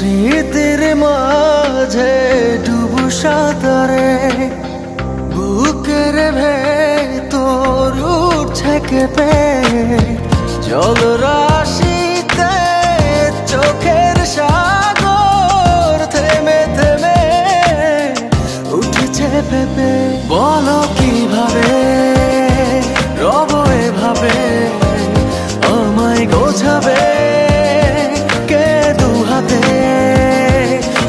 স্মৃতির মাঝে ডুবু সাঁতারে বুকের ভেতর উঠছে কেঁপে জলরাশিতে চোখের সাগর থেমে থেমে উঠেছে ভেবে বলো কিভাবে রব এভাবে আমায় গোছাবে কে দু হাতে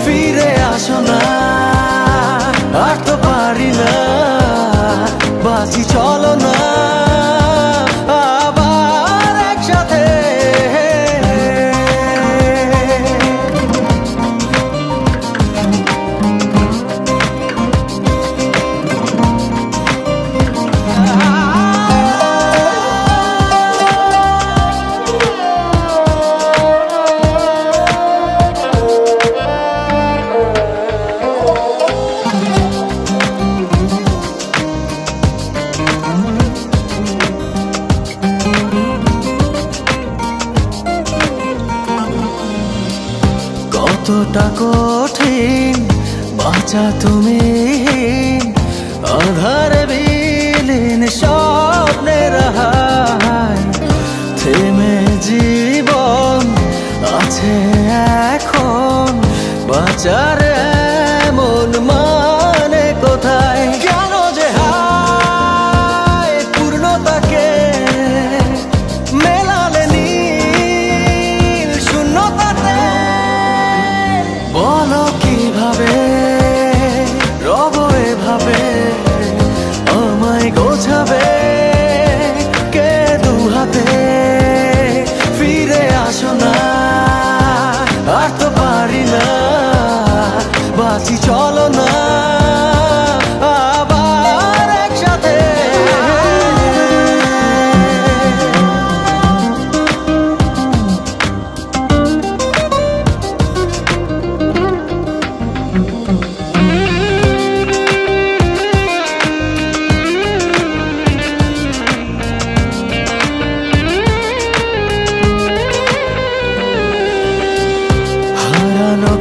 ফিরে আসো না আর তো পারি না বাঁচি চলো না আবার একসাথে কতটা কঠিন বাঁচা তুমি আধারে বিলীন স্বপ্নের হায় থেমে জীবন আছে এখন বাঁচার এমন মানে কোথায় কেন যে হায় পূর্ণতাকে মেলালে নীল শূন্যতাতে বলো কিভাবে রব এভাবে আমায় গোছাবে কে দু হাতে ফিরে আসো না আর তো পারি না বাঁচি চলো না আবার একসাথে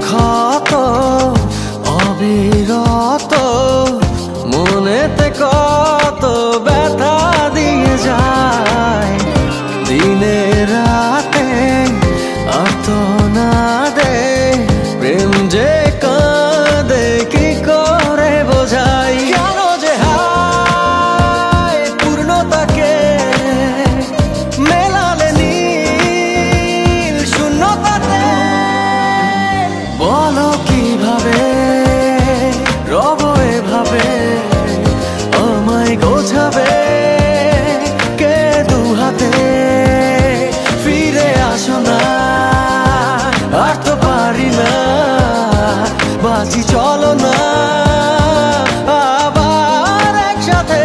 ক্ষত অবিরত মনেতে কত ব্যথা দিয়ে যায় দিনে রাতে আর্তনাদে প্রেম যে কাঁদে কি করে বোঝাই কেন যে হায় পূর্ণতাকে মেলালে নীল শূন্যতাতে বলো কিভাবে রব এভাবে আমায় গোছাবে কে দু হাতে ফিরে আসো না আর তো পারি না বাঁচি চলো না আবার একসাথে